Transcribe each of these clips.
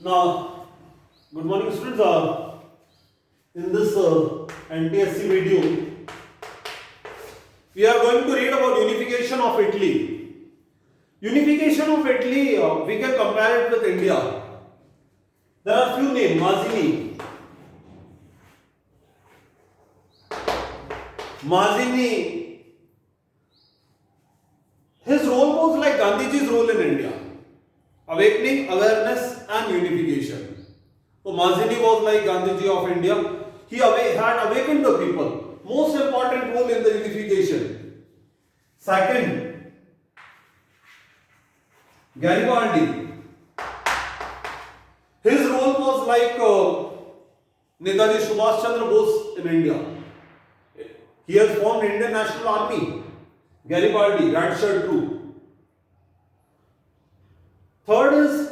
Now, good morning students. In this NTSC video, we are going to read about unification of Italy. Unification of Italy, we can compare it with India. There are few names. Mazzini, his role was like Gandhiji's role in India. Awakening, awareness and unification. So Mazzini was like Gandhiji of India. He had awakened the people. Most important role in the unification. Second, Garibaldi. His role was like Netaji Subhash Chandra Bose in India. He has formed Indian National Army. Garibaldi, red shirt too. Third is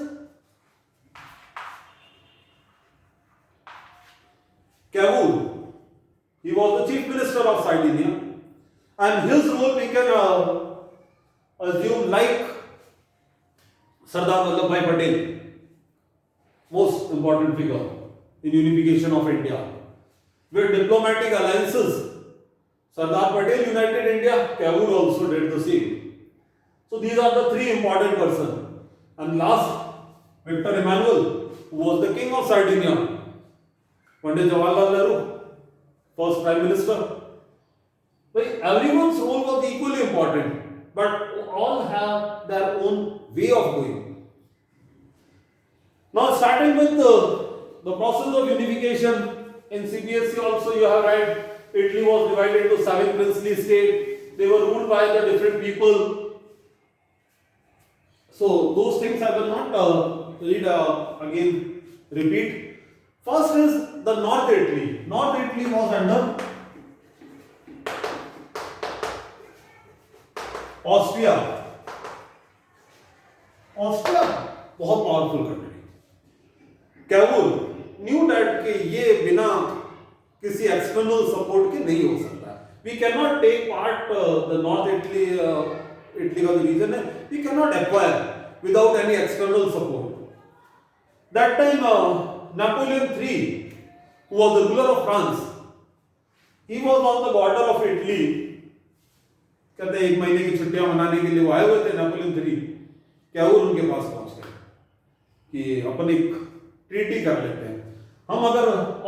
Cavour. He was the Chief Minister of Sardinia, and his role we can assume like Sardar Vallabhbhai Patel, most important figure in unification of India. With diplomatic alliances, Sardar Patel united India, Cavour also did the same. So these are the three important persons. And last, Victor Emmanuel, who was the king of Sardinia. Pandit Jawaharlal Nehru, first Prime Minister. But everyone's role was equally important, but all have their own way of doing. Now, starting with the process of unification, in CBSE also you have read, Italy was divided into 7 princely states. They were ruled by the different people. So those things I will not repeat. First is the North Italy. North Italy was under Austria. Austria बहुत powerful country. Cavour knew that कि ये बिना किसी external support के नहीं हो सकता. We cannot take part the North Italy. Italy का जो रीजन है, we cannot acquire without any external support. That time Napoleon III, who was the ruler of France, he was on the border of Italy. कहते हैं 1 महीने की छुट्टियां मनाने के लिए वो आए हुए थे Napoleon III. Cavour उनके पास पहुंच गए कि अपन एक ट्रीटी कर लेते हैं. हम अगर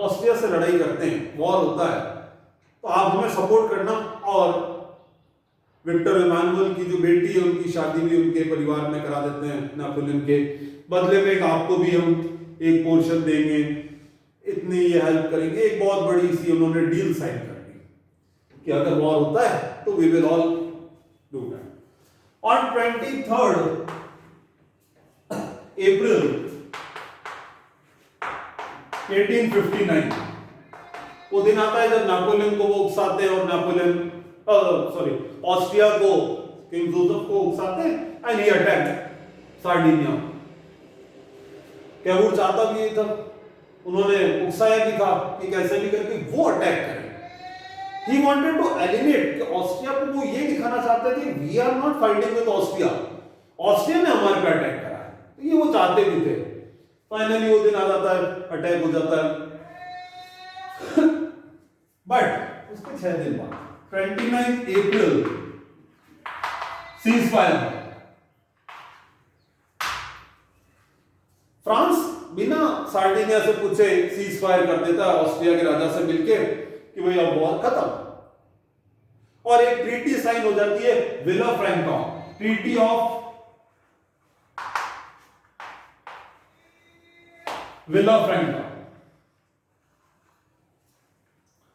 ऑस्ट्रिया से लड़ाई करते हैं, वॉर होता है, तो आप हमें सपोर्ट करना, और विक्टर इमानुएल की जो बेटी है उनकी शादी भी उनके परिवार में करा देते हैं नेपोलियन के बदले में. आपको भी हम एक पोर्शन देंगे, इतनी ये हेल्प करेंगे. एक बहुत बड़ी सी उन्होंने डील साइन कर दी कि अगर वॉर होता है तो we will all do that. On 23rd April 1859 वो दिन आता है जब नेपोलियन को वो उकसाते हैं, और नेपोलियन ऑस्ट्रिया को, किंग जोसेफ को उकसाते हैं, and he attack Sardinia. Cavour चाहता भी था, उन्होंने उकसाया भी था कि कैसे भी करके वो अटैक करें. ही वांटेड टू एलिमिनेट कि ऑस्ट्रिया को वो ये दिखाना चाहते थे we are not fighting with Austria, Austria ने हमारे पे अटैक करा है. तो ये वो चाहते भी थे. फाइनली वो दिन आ जाता है, अटैक हो जाता है. बट उसके 6 दिन बाद 29 अप्रैल सीज फायर. फ्रांस बिना सार्डिनिया से पूछे सीज फायर कर देता है ऑस्ट्रिया के राजा से मिलके कि भाई अब वॉर खत्म, और एक ट्रीटी साइन हो जाती है, villa फ्रैंका, treaty of villa फ्रैंका.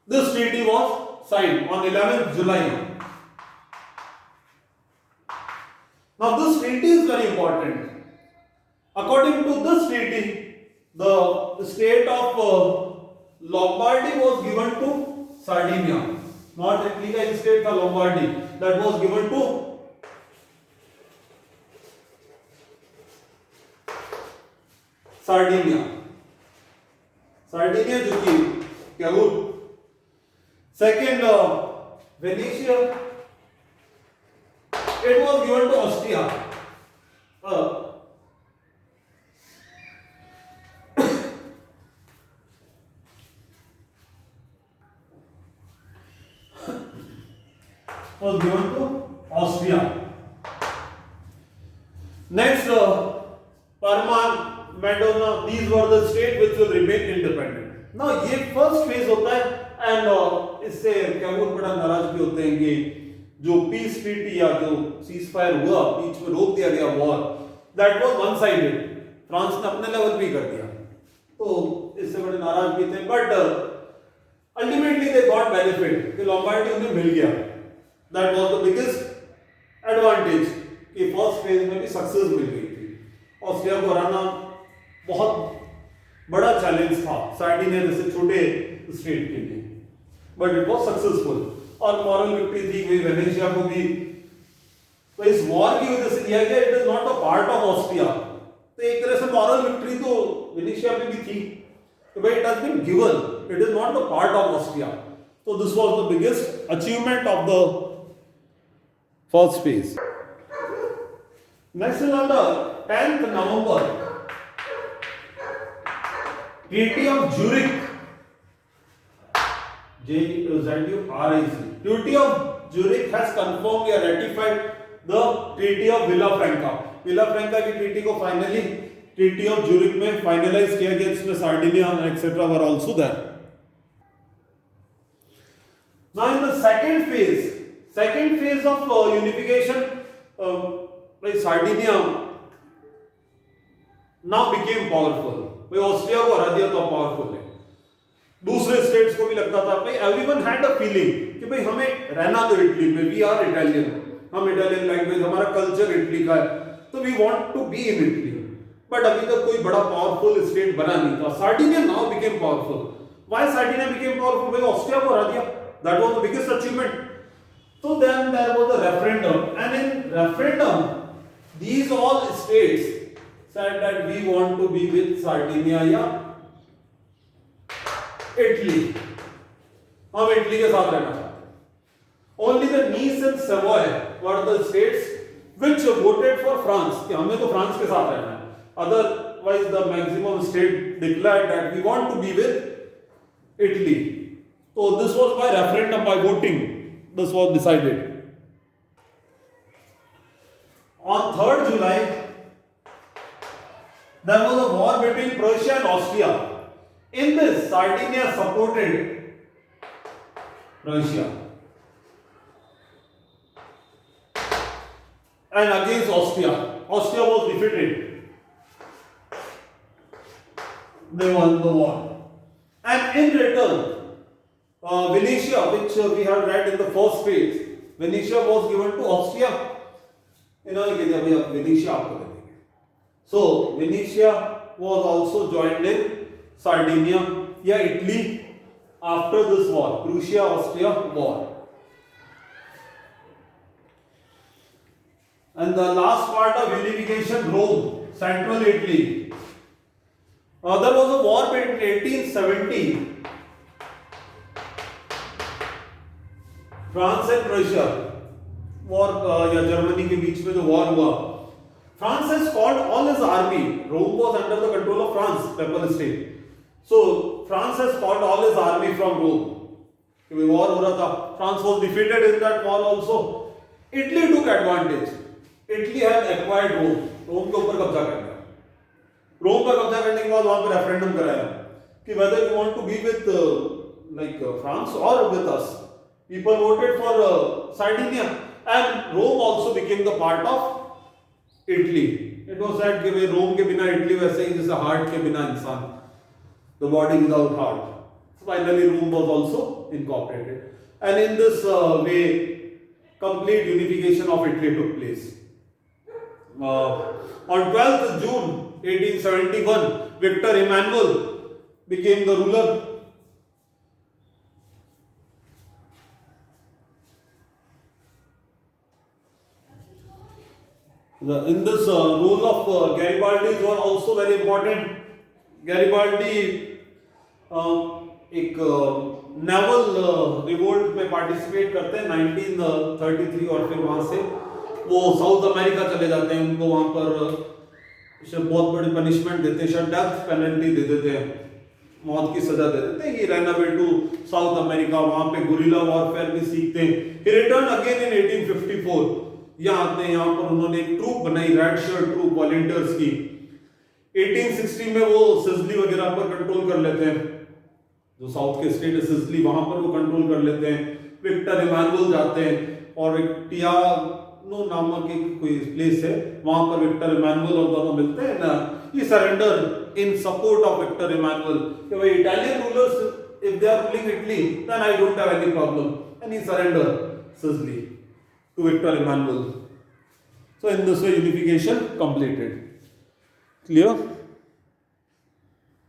This treaty was signed on 11th July. Now this treaty is very important. According to this treaty, the state of Lombardy was given to Sardinia. North Italy का एक state था Lombardy, that was given to Sardinia. Sardinia जो कि Cavour. Second, Venetia, it was given to Austria. was given to Austria. Next, Parma, Madonna, these were the states which will remain independent. Now ये first phase होता है and इससे कैमूर बड़ा नाराज भी होते हैं कि जो पीस ट्रीटी या जो सीज फायर हुआ, बीच में रोक दिया गया war, that was one sided, France ने अपने लेवल भी कर दिया, तो इससे बड़े नाराज भी थे, but ultimately they got benefit कि लॉम्बार्डी उन्हें मिल गया. That was the biggest advantage कि फर्स्ट फेज में भी सक्सेस मिल गई थी. ऑस्ट्रिया को हराना बहुत बड़ा चैलेंज था सार्डिनिया जैसे छोटे स्टेट के लिए, बट इट वाज सक्सेसफुल और मॉरल विक्ट्री थी कि वेनेशिया को भी तो इस वॉर की वजह से दिया गया. It is not a part of Austria, तो एक तरह से मॉरल विक्ट्री तो वेनेशिया में भी थी, तो भाई it has been given, it is not a part of Austria. तो this was the biggest achievement of the first phase. Next is on the 10th November, Treaty of Zurich, Zurich. Treaty of Zurich has confirmed या ratified the Treaty of Villafranca. Villafranca की treaty को finally Treaty of Zurich में finalize किया गया, जिसमें Sardinia etc. were also there. Now in the second phase of unification, like Sardinia now became powerful. भाई Austria को हरा दिया तो पावरफुल है. दूसरे स्टेट्स को भी लगता था, भाई एवरीवन हैड अ फीलिंग कि भाई हमें रहना तो इटली में, वी आर इटालियन, हम इटालियन लैंग्वेज, हमारा कल्चर इटली का है, तो we want to be in Italy. But अभी तक कोई बड़ा पावरफुल स्टेट बना नहीं था. Sardinia now became powerful. Why Sardinia became powerful? भाई ऑस्ट्रिया को हरा दिया, that was the biggest achievement. So then there was a referendum, and in referendum these all states said that we want to be with Sardinia या Italy. हम Italy के साथ रहना चाहते हैं. Only the Nice and Savoy were the states which voted for France कि हमें तो फ्रांस के साथ रहना है. Otherwise the maximum state declared that we want to be with Italy. So this was by referendum, by voting. This was decided. On 3rd July, there was a war between Prussia and Austria. In this, Sardinia supported Prussia and against Austria. Austria was defeated. They won the war. And in return, Venetia, which we have read in the first page, Venetia was given to Austria. इन्होंने कह दिया भाई अब Venetia आपको दे देंगे. So Venetia was also joined in Sardinia या Italy after this war, Prussia-Austria war. And the last part of unification, Rome, central Italy. There was a war in 1870. France and Prussia war या Germany के बीच में जो war हुआ, France has called all his army. Rome was under the control of France, papal state. So France has called all his army from Rome. कि war हो रहा था, France was defeated in that war also. Italy took advantage. Italy had acquired Rome. Rome के ऊपर कब्जा कर लिया. रोम पर कब्जा करने के बाद वहां पर रेफरेंडम कराया कि whether you want to be with like France और with us. People voted for Sardinia, and Rome also became the part of Italy. It was said कि भाई रोम के बिना इटली वैसे ही जैसे हार्ट के बिना इंसान, the body without heart. So finally Rome was also incorporated, and in this way complete unification of Italy took place. On 12th June 1871, Victor Emmanuel became the ruler. In this role of Garibaldi were also very important. Garibaldi एक naval revolt में participate करते हैं 1933 और फिर वहां से वो south America चले जाते हैं. उनको वहां पर बहुत बड़ी पनिशमेंट देते हैं, शायद डेथ पेनल्टी दे देते हैं. मौत की सजा दे देते हैं। He run away to South America, वहां पे गुरिल्ला वॉरफेयर भी सीखते हैं। ही रिटर्न अगेन इन 1854, यहाँ आते हैं, यहाँ पर उन्होंने एक ट्रूप बनाई, रेड शर्ट ट्रूप वॉलंटियर्स की। 1860 में वो सिसिली वगैरह पर कंट्रोल कर लेते हैं, जो साउथ के स्टेट है सिसिली, वहां पर वो कंट्रोल कर लेते हैं। विक्टर इमानुअल जाते हैं और एक टियानो नामक एक कोई प्लेस है, वहां पर विक्टर इमानुअल और दोनों मिलते हैं ना। He surrender in support of Victor Emmanuel कि भाई Italian rulers if they are ruling Italy then I don't have any problem, and he surrender Sicily to Victor Emmanuel. So in this way unification completed. Clear?